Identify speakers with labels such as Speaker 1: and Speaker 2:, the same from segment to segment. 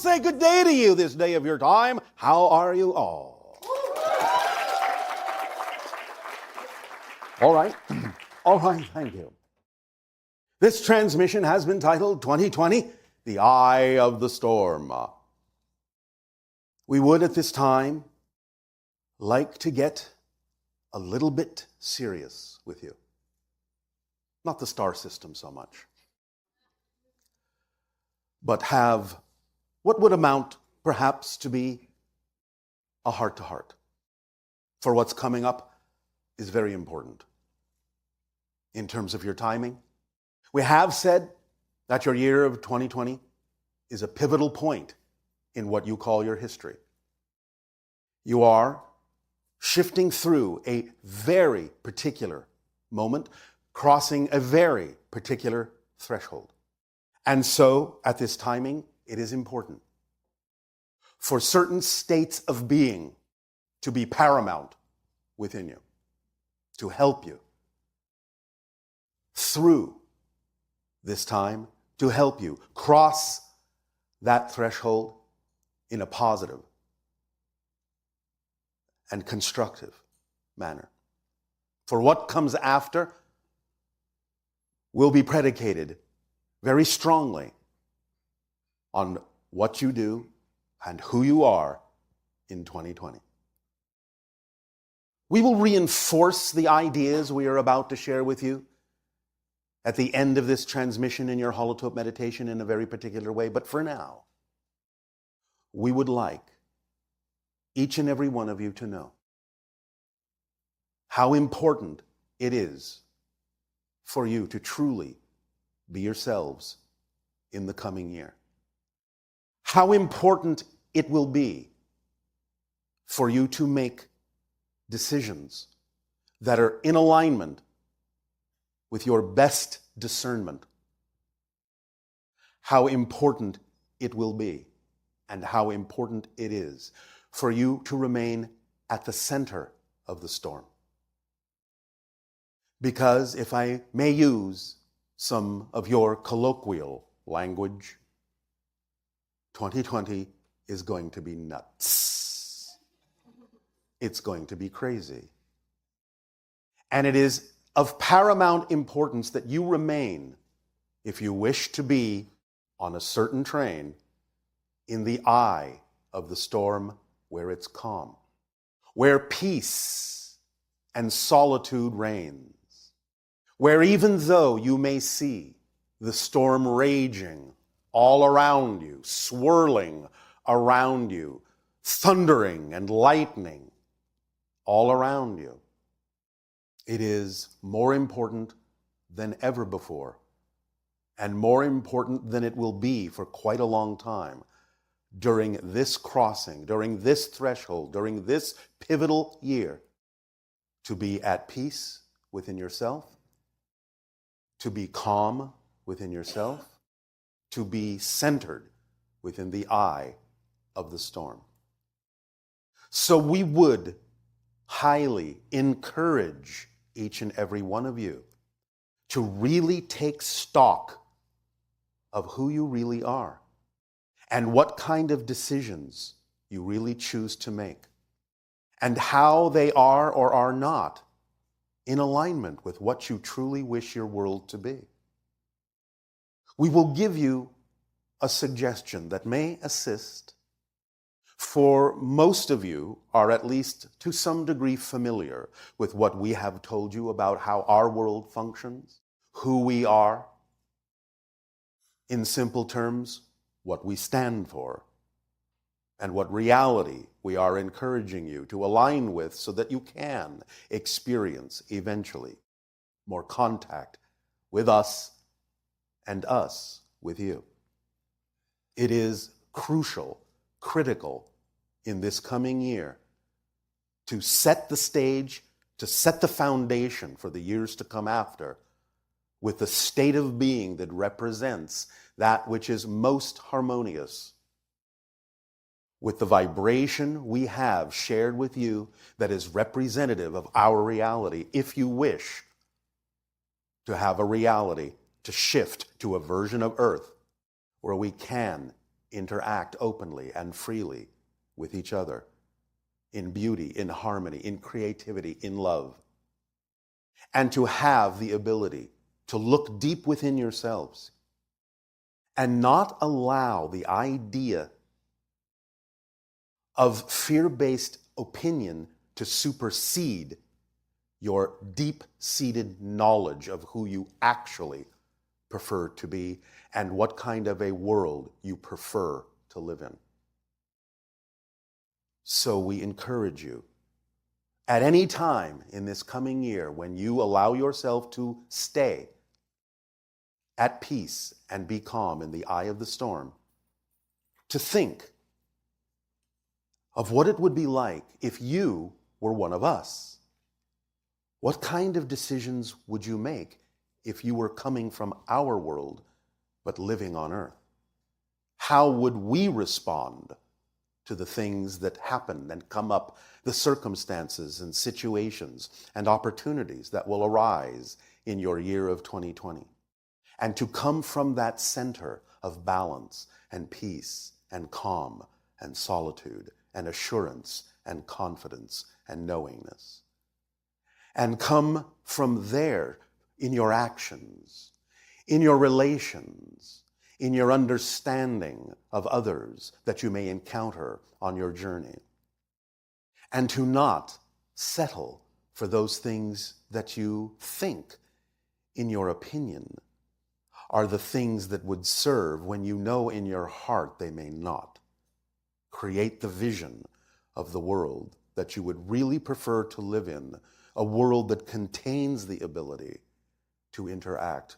Speaker 1: say good day to you this day of your time. How are you all? All right. All right, thank you. This transmission has been titled 2020, The Eye of the Storm. We would at this time like to get a little bit serious with you. Not the star system so much, but have what would amount perhaps to be a heart-to-heart. For what's coming up is very important in terms of your timing. We have said that your year of 2020 is a pivotal point in what you call your history. You are shifting through a very particular moment, crossing a very particular threshold. And so, at this timing, it is important for certain states of being to be paramount within you, to help you through this time, to help you cross that threshold in a positive and constructive manner. For what comes after will be predicated very strongly on what you do and who you are in 2020. We will reinforce the ideas we are about to share with you at the end of this transmission in your holotope meditation in a very particular way. But for now, we would like each and every one of you to know how important it is for you to truly be yourselves in the coming year. How important it will be for you to make decisions that are in alignment with your best discernment. How important it will be and how important it is for you to remain at the center of the storm. Because if I may use some of your colloquial language, 2020 is going to be nuts. It's going to be crazy. And it is of paramount importance that you remain, if you wish to be on a certain train, in the eye of the storm where it's calm, where peace and solitude reigns, where even though you may see the storm raging all around you, swirling around you, thundering and lightning all around you, it is more important than ever before, and more important than it will be for quite a long time during this crossing, during this threshold, during this pivotal year, to be at peace within yourself, to be calm within yourself, to be centered within the eye of the storm. So we would highly encourage each and every one of you to really take stock of who you really are and what kind of decisions you really choose to make and how they are or are not in alignment with what you truly wish your world to be. We will give you a suggestion that may assist. For most of you are at least to some degree familiar with what we have told you about how our world functions, who we are, in simple terms, what we stand for, and what reality we are encouraging you to align with so that you can experience eventually more contact with us and us with you. It is crucial, critical in this coming year to set the stage, to set the foundation for the years to come after with the state of being that represents that which is most harmonious with the vibration we have shared with you that is representative of our reality, if you wish to have a reality to shift to a version of Earth where we can interact openly and freely with each other in beauty, in harmony, in creativity, in love. And to have the ability to look deep within yourselves and not allow the idea of fear-based opinion to supersede your deep-seated knowledge of who you actually prefer to be and what kind of a world you prefer to live in. So we encourage you, at any time in this coming year, when you allow yourself to stay at peace and be calm in the eye of the storm, to think of what it would be like if you were one of us. What kind of decisions would you make if you were coming from our world but living on earth? How would we respond to the things that happen and come up, the circumstances and situations and opportunities that will arise in your year of 2020? And to come from that center of balance and peace and calm and solitude and assurance and confidence and knowingness. And come from there in your actions, in your relations, in your understanding of others that you may encounter on your journey. And to not settle for those things that you think, in your opinion, are the things that would serve when you know in your heart they may not. Create the vision of the world that you would really prefer to live in, a world that contains the ability to interact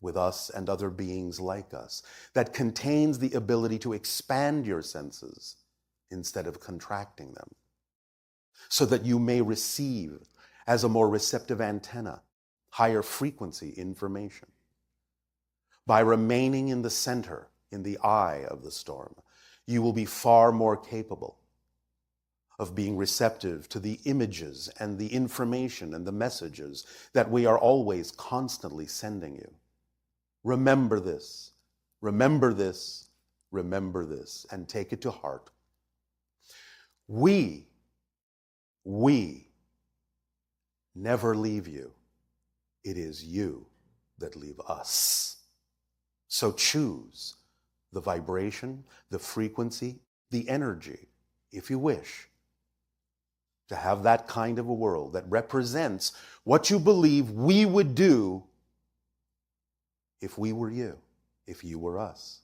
Speaker 1: with us and other beings like us, that contains the ability to expand your senses instead of contracting them, so that you may receive as a more receptive antenna higher frequency information. By remaining in the center, in the eye of the storm, you will be far more capable of being receptive to the images and the information and the messages that we are always constantly sending you. Remember this, remember this, remember this, and take it to heart. We never leave you. It is you that leave us. So choose the vibration, the frequency, the energy, if you wish, to have that kind of a world that represents what you believe we would do if we were you, if you were us,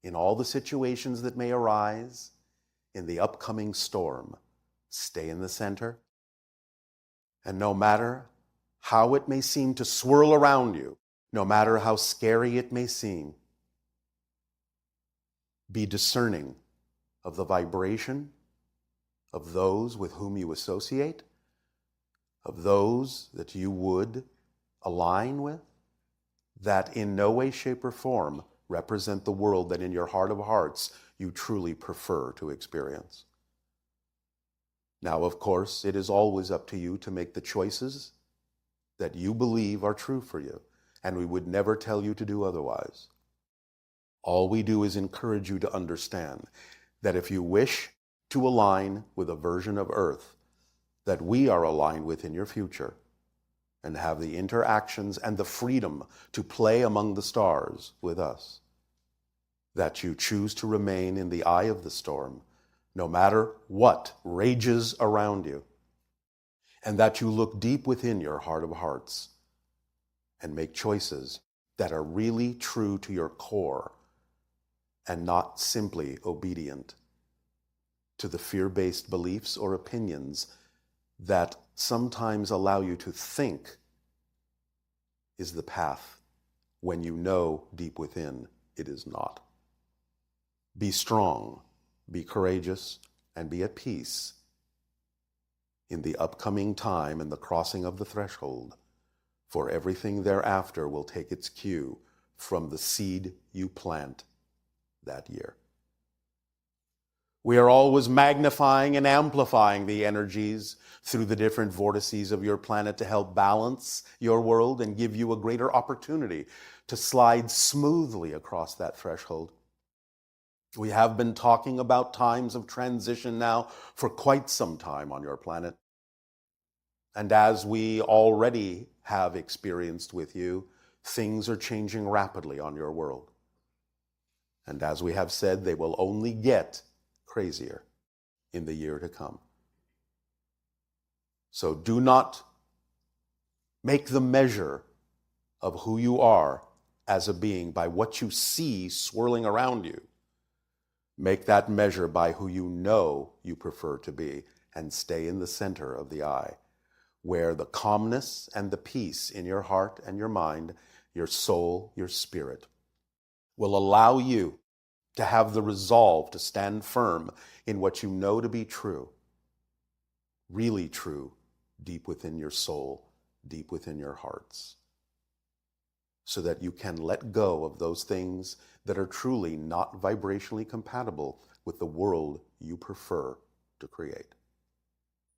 Speaker 1: in all the situations that may arise in the upcoming storm. Stay in the center, and no matter how it may seem to swirl around you, no matter how scary it may seem, be discerning of the vibration of those with whom you associate, of those that you would align with, that in no way, shape, or form represent the world that in your heart of hearts you truly prefer to experience. Now, of course, it is always up to you to make the choices that you believe are true for you, and we would never tell you to do otherwise. All we do is encourage you to understand that if you wish to align with a version of Earth that we are aligned with in your future, and have the interactions and the freedom to play among the stars with us, that you choose to remain in the eye of the storm, no matter what rages around you, and that you look deep within your heart of hearts and make choices that are really true to your core and not simply obedient to the fear-based beliefs or opinions that sometimes allow you to think is the path when you know deep within it is not. Be strong, be courageous, and be at peace in the upcoming time and the crossing of the threshold, for everything thereafter will take its cue from the seed you plant that year. We are always magnifying and amplifying the energies through the different vortices of your planet to help balance your world and give you a greater opportunity to slide smoothly across that threshold. We have been talking about times of transition now for quite some time on your planet. And as we already have experienced with you, things are changing rapidly on your world. And as we have said, they will only get crazier in the year to come. So do not make the measure of who you are as a being by what you see swirling around you. Make that measure by who you know you prefer to be, and stay in the center of the eye, where the calmness and the peace in your heart and your mind, your soul, your spirit, will allow you to have the resolve to stand firm in what you know to be true, really true, deep within your soul, deep within your hearts, so that you can let go of those things that are truly not vibrationally compatible with the world you prefer to create.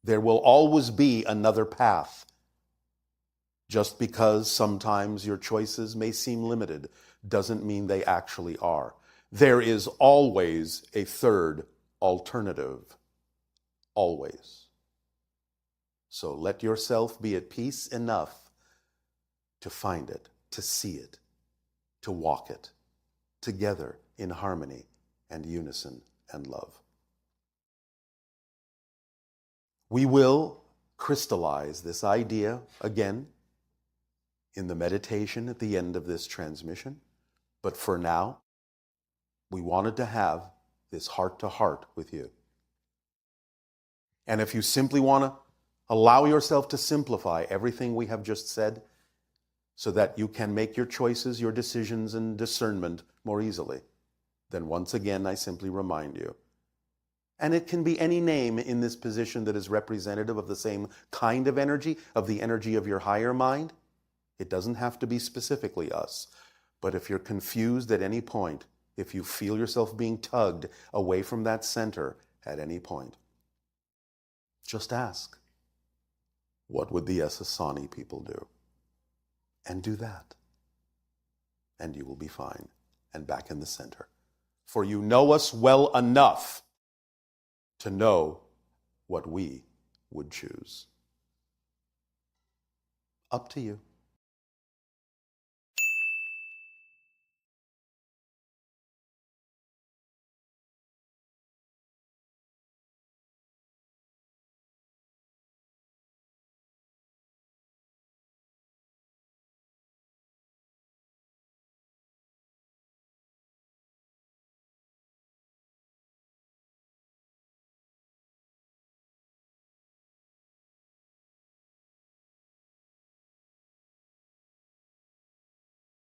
Speaker 1: There will always be another path. Just because sometimes your choices may seem limited doesn't mean they actually are. There is always a third alternative. Always. So let yourself be at peace enough to find it, to see it, to walk it, together in harmony and unison and love. We will crystallize this idea again in the meditation at the end of this transmission, but for now, we wanted to have this heart-to-heart with you. And if you simply want to allow yourself to simplify everything we have just said so that you can make your choices, your decisions, and discernment more easily, then once again, I simply remind you. And it can be any name in this position that is representative of the same kind of energy, of the energy of your higher mind. It doesn't have to be specifically us. But if you're confused at any point, if you feel yourself being tugged away from that center at any point, just ask, what would the Essassani people do? And do that. And you will be fine and back in the center. For you know us well enough to know what we would choose. Up to you.